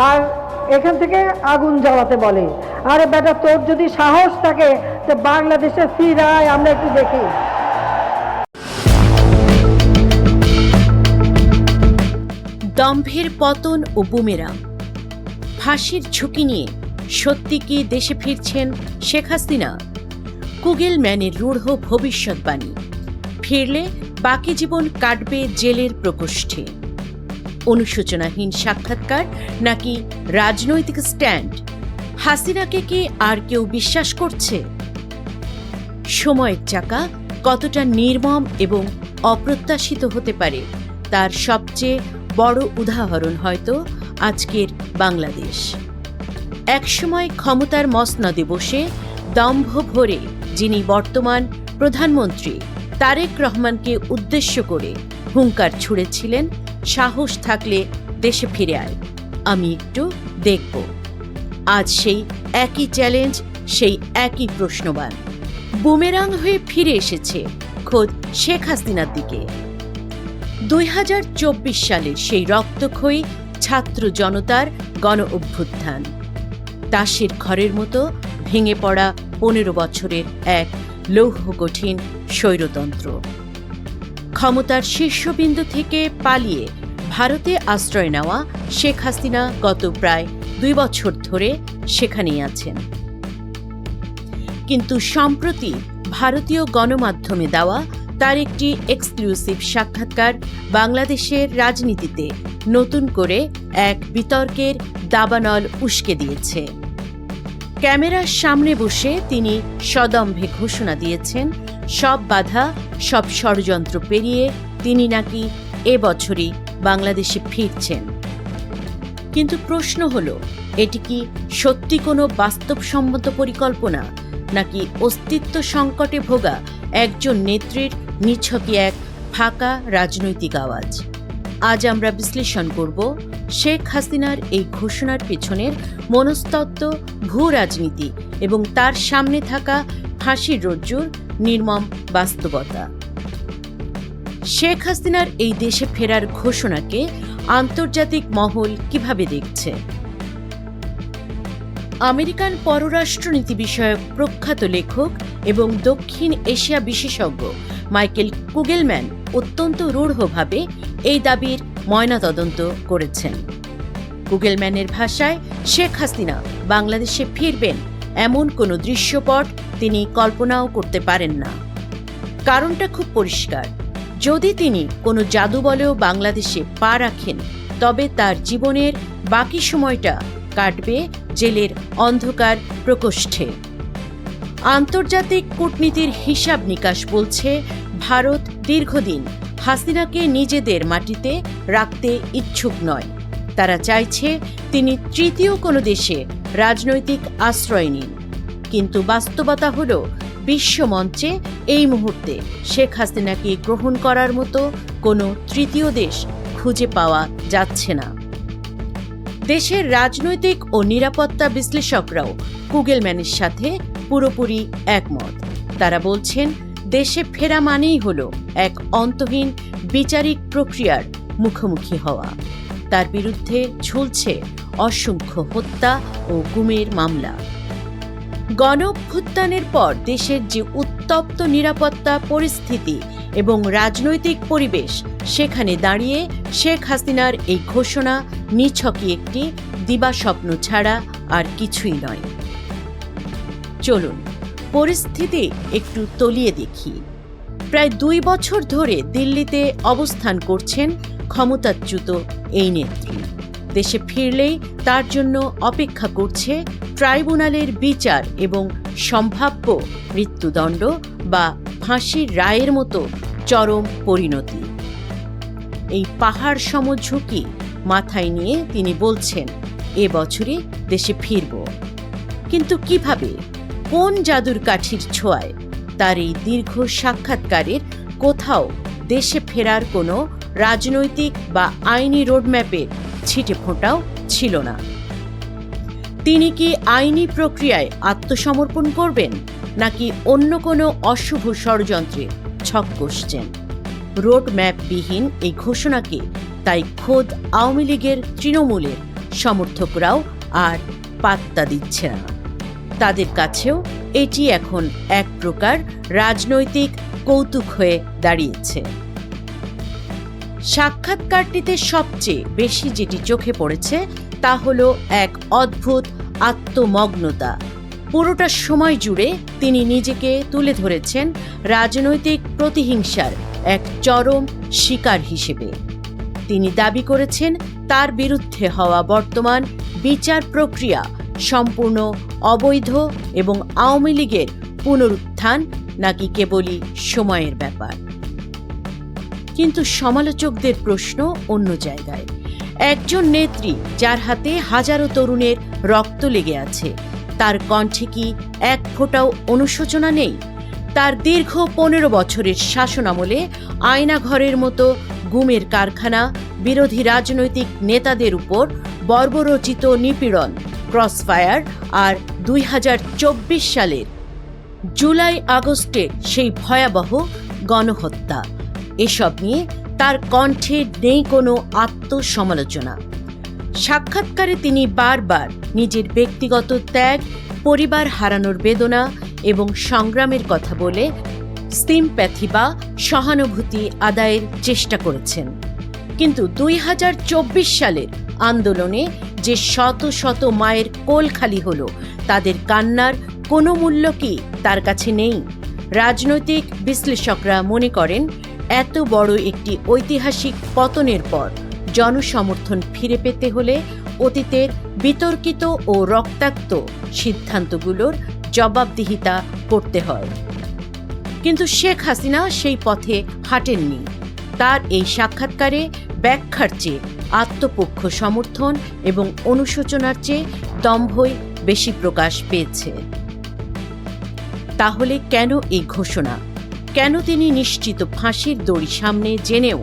আর এখান থেকে আগুন জ্বালাতে বলে। আরে বেটা, তোর যদি সাহস থাকে তো বাংলাদেশে ফিরায়, আমরা একটু দেখি। দম্ভের পতন ও বুমেরাং, ফাঁসির ঝুঁকি নিয়ে সত্যি কি দেশে ফিরছেন শেখ হাসিনা? কুগেলম্যানের রূঢ় ভবিষ্যৎবাণী, ফিরলে বাকি জীবন কাটবে জেলের প্রকোষ্ঠে। অনুশোচনাহীন সাক্ষাৎকার নাকি রাজনৈতিক স্ট্যান্ড? হাসিনাকে কি আর কেউ বিশ্বাস করছে? সময়ের চাকা কতটা নির্মম এবং অপ্রত্যাশিত হতে পারে তার সবচেয়ে বড় উদাহরণ হয়তো আজকের বাংলাদেশ। একসময় ক্ষমতার মসনদে বসে দম্ভ ভরে যিনি বর্তমান প্রধানমন্ত্রী তারেক রহমানকে উদ্দেশ্য করে হুঙ্কার ছুঁড়েছিলেন, সাহস থাকলে দেশে ফিরে আয়, আমি একটু দেখব। আজ সেই একই চ্যালেঞ্জ, সেই একই প্রশ্নবাণ বুমেরাং হয়ে ফিরে এসেছে খোদ শেখ হাসিনার দিকে। 2024 সালের সেই রক্তক্ষয়ী ছাত্র জনতার গণ অভ্যুত্থান, তাসের ঘরের মতো ভেঙে পড়া 15 বছরের এক লৌহ কঠিন স্বৈরতন্ত্র। ক্ষমতার শীর্ষবিন্দু থেকে পালিয়ে ভারতে আশ্রয় নেওয়া শেখ হাসিনা গত প্রায় 2 বছর ধরে সেখানেই আছেন। কিন্তু সম্প্রতি ভারতীয় গণমাধ্যমে দেওয়া তার একটি এক্সক্লুসিভ সাক্ষাৎকার বাংলাদেশের রাজনীতিতে নতুন করে এক বিতর্কের দাবানল উস্কে দিয়েছে। ক্যামেরার সামনে বসে তিনি সদম্ভে ঘোষণা দিয়েছেন, সব বাধা, সব ষড়যন্ত্র পেরিয়ে তিনি নাকি এবছরই বাংলাদেশে ফিরছেন। কিন্তু প্রশ্ন হলো, এটি কি সত্যি কোনো বাস্তবসম্মত পরিকল্পনা, নাকি অস্তিত্ব সংকটে ভোগা একজন নেত্রীর নিছকই এক ফাঁকা রাজনৈতিক আওয়াজ? আজ আমরা বিশ্লেষণ করব শেখ হাসিনার এই ঘোষণার পেছনের মনস্তত্ত্ব, ভূ রাজনীতি এবং তার সামনে থাকা ফাঁসির রজ্জুর নির্মম বাস্তবতা। শেখ হাসিনার এই দেশে ফেরার ঘোষণাকে আন্তর্জাতিক মহল কিভাবে দেখছে? আমেরিকান পররাষ্ট্রনীতি বিষয়ক প্রখ্যাত লেখক এবং দক্ষিণ এশিয়া বিশেষজ্ঞ মাইকেল কুগেলম্যান অত্যন্ত রূঢ়ভাবে এই দাবির ময়নাতদন্ত করেছেন। কুগেলম্যানের ভাষায়, শেখ হাসিনা বাংলাদেশে ফিরবেন এমন কোনো দৃশ্যপট তিনি কল্পনাও করতে পারেন না। কারণটা খুব পরিষ্কার, যদি তিনি কোনো জাদুবলেও বাংলাদেশে পা রাখেন তবে তার জীবনের বাকি সময়টা কাটবে জেলের অন্ধকার প্রকোষ্ঠে। আন্তর্জাতিক কূটনীতির হিসাব নিকাশ বলছে, ভারত দীর্ঘদিন হাসিনাকে নিজেদের মাটিতে রাখতে ইচ্ছুক নয়। তারা চাইছে তিনি তৃতীয় কোনো দেশে রাজনৈতিক আশ্রয় নিন। কিন্তু বাস্তবতা হল, বিশ্বমঞ্চে এই মুহূর্তে শেখ হাসিনাকে গ্রহণ করার মতো কোনো তৃতীয় দেশ খুঁজে পাওয়া যাচ্ছে না। দেশের রাজনৈতিক ও নিরাপত্তা বিশ্লেষকরাও কুগেলম্যানের সাথে পুরোপুরি একমত। তারা বলছেন, দেশে ফেরা মানেই হল এক অন্তহীন বিচারিক প্রক্রিয়ার মুখোমুখি হওয়া। তার বিরুদ্ধে ঝুলছে অসংখ্য হত্যা ও গুমের মামলা। গণঅভ্যুত্থানের পর দেশের যে উত্তপ্ত নিরাপত্তা পরিস্থিতি এবং রাজনৈতিক পরিবেশ, সেখানে দাঁড়িয়ে শেখ হাসিনার এই ঘোষণা নিছকই একটি দিবাস্বপ্ন ছাড়া আর কিছুই নয়। চলুন পরিস্থিতি একটু তলিয়ে দেখি। প্রায় 2 বছর ধরে দিল্লিতে অবস্থান করছেন ক্ষমতাচ্যুত এই নেত্রী। দেশে ফিরলেই তার জন্য অপেক্ষা করছে ট্রাইব্যুনালের বিচার এবং সম্ভাব্য মৃত্যুদণ্ড বা ফাঁসির রায়ের মতো চরম পরিণতি। এই পাহাড় সম ঝুঁকি মাথায় নিয়ে তিনি বলছেন, এবছরই দেশে ফিরব। কিন্তু কিভাবে, কোন জাদুর কাঠির ছোঁয়ায়? তার এই দীর্ঘ সাক্ষাৎকারের কোথাও দেশে ফেরার কোনো রাজনৈতিক বা আইনি রোডম্যাপের ছিটে ফোঁটাও ছিল না। তিনি কি আইনি প্রক্রিয়ায় আত্মসমর্পণ করবেন, নাকি অন্য কোনো অশুভ ষড়যন্ত্রে ছক কষছেন? রোডম্যাপবিহীন এই ঘোষণাকে তাই খোদ আওয়ামী লীগের তৃণমূলের সমর্থকরাও আর পাত্তা দিচ্ছে না। তাদের কাছেও এটি এখন এক প্রকার রাজনৈতিক কৌতুক হয়ে দাঁড়িয়েছে। সাক্ষাৎকারটিতে সবচেয়ে বেশি যেটি চোখে পড়েছে তা হলো এক অদ্ভুত আত্মমগ্নতা। পুরোটা সময় জুড়ে তিনি নিজেকে তুলে ধরেছেন রাজনৈতিক প্রতিহিংসার এক চরম শিকার হিসেবে। তিনি দাবি করেছেন তার বিরুদ্ধে হওয়া বর্তমান বিচার প্রক্রিয়া সম্পূর্ণ অবৈধ এবং আওয়ামী লীগের পুনরুত্থান নাকি কেবলই সময়ের ব্যাপার। কিন্তু সমালোচকদের প্রশ্ন অন্য জায়গায়। একজন নেত্রী যার হাতে হাজারো তরুণের রক্ত লেগে আছে, তার কণ্ঠে কি এক ফোঁটাও অনুশোচনা নেই? তার দীর্ঘ 15 বছরের শাসনামলে আয়নাঘরের মতো গুমের কারখানা, বিরোধী রাজনৈতিক নেতাদের উপর বর্বরচিত নিপীড়ন, ক্রসফায়ার আর 2024 সালের জুলাই আগস্টের সেই ভয়াবহ গণহত্যা, এসব নিয়ে তার কণ্ঠে নেই কোনো আত্মসমালোচনা। সাক্ষাৎকারে তিনি বারবার নিজের ব্যক্তিগত ত্যাগ, পরিবার হারানোর বেদনা এবং সংগ্রামের কথা বলে সিম্প্যাথি বা সহানুভূতি আদায়ের চেষ্টা করেছেন। কিন্তু 2024 সালের আন্দোলনে যে শত শত মায়ের কোল খালি হলো, তাদের কান্নার কোনো মূল্য কি তার কাছে নেই? রাজনৈতিক বিশ্লেষকরা মনে করেন এত বড় একটি ঐতিহাসিক পতনের পর জনসমর্থন ফিরে পেতে হলে অতীতের বিতর্কিত ও রক্তাক্ত সিদ্ধান্তগুলোর জবাবদিহিতা করতে হয়। কিন্তু শেখ হাসিনা সেই পথে হাঁটেননি। তার এই সাক্ষাৎকারে ব্যাখ্যার চেয়ে আত্মপক্ষ সমর্থন এবং অনুশোচনার চেয়ে দম্ভই বেশি প্রকাশ পেয়েছে। তাহলে কেন এই ঘোষণা? কেন তিনি নিশ্চিত ফাঁসির দড়ি সামনে জেনেও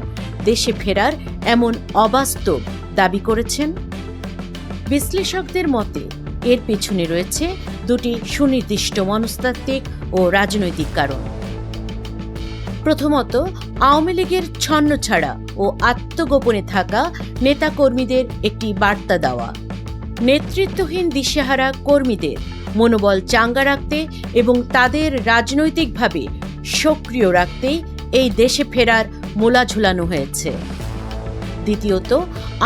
দেশে ফেরার এমন অবাস্তব দাবি করেছেন? বিশ্লেষকদের মতে এর পেছনে রয়েছে দুটি সুনির্দিষ্ট মনস্তাত্ত্বিক ও রাজনৈতিক কারণ। প্রথমত, আওয়ামী লীগের ছন্নছাড়া ও আত্মগোপনে থাকা নেতাকর্মীদের একটি বার্তা দেওয়া। নেতৃত্বহীন দিশেহারা কর্মীদের মনোবল চাঙ্গা রাখতে এবং তাদের রাজনৈতিকভাবে সক্রিয় রাখতেই এই দেশে ফেরার মোলা ঝুলানো হয়েছে। দ্বিতীয়ত,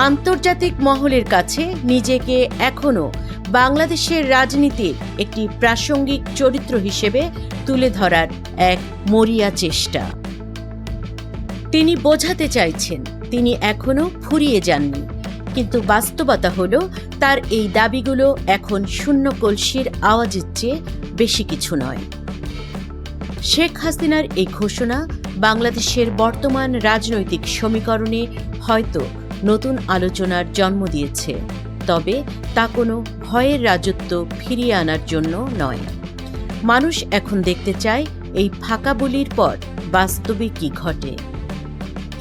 আন্তর্জাতিক মহলের কাছে নিজেকে এখনও বাংলাদেশের রাজনীতির একটি প্রাসঙ্গিক চরিত্র হিসেবে তুলে ধরার এক মরিয়া চেষ্টা। তিনি বোঝাতে চাইছেন তিনি এখনও ফুরিয়ে যাননি, কিন্তু বাস্তবতা হল তার এই দাবিগুলো এখন শূন্য কলসির আওয়াজের চেয়ে বেশি কিছু নয়। শেখ হাসিনার এই ঘোষণা বাংলাদেশের বর্তমান রাজনৈতিক সমীকরণে হয়তো নতুন আলোচনার জন্ম দিয়েছে, তবে তা কোনো ভয়ের রাজত্ব ফিরিয়ে আনার জন্য নয়। মানুষ এখন দেখতে চায় এই ফাঁকা বলির পর বাস্তবে কি ঘটে।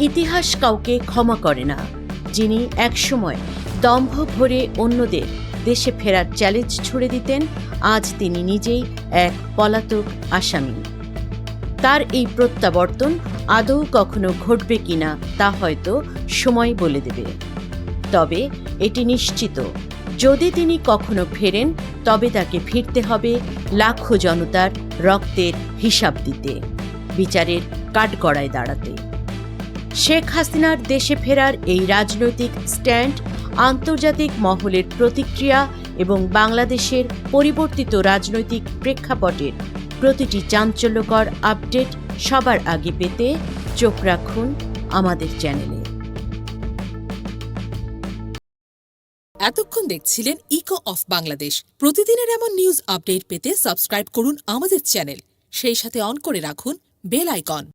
ইতিহাস কাউকে ক্ষমা করে না। যিনি একসময় দম্ভ ভরে অন্যদের দেশে ফেরার চ্যালেঞ্জ ছুড়ে দিতেন, আজ তিনি নিজেই এক পলাতক আসামি। তার এই প্রত্যাবর্তন আদৌ কখনো ঘটবে কিনা তা হয়তো সময় বলে দেবে। তবে এটি নিশ্চিত, যদি তিনি কখনো ফেরেন তবে তাকে ফিরতে হবে লাখো জনতার রক্তের হিসাব দিতে, বিচারের কাঠগড়ায় দাঁড়াতে। শেখ হাসিনার দেশে ফেরার এই রাজনৈতিক স্ট্যান্ড আন্তর্জাতিক মহলের প্রতিক্রিয়া এবং বাংলাদেশের পরিবর্তিত রাজনৈতিক প্রেক্ষাপটের প্রতিটি চাঞ্চল্যকর আপডেট সবার আগে পেতে চোখ রাখুন আমাদের চ্যানেলে। এতক্ষণ দেখছিলেন ইকো অফ বাংলাদেশ। প্রতিদিনের এমন নিউজ আপডেট পেতে সাবস্ক্রাইব করুন আমাদের চ্যানেল, সেই সাথে অন করে রাখুন বেল আইকন।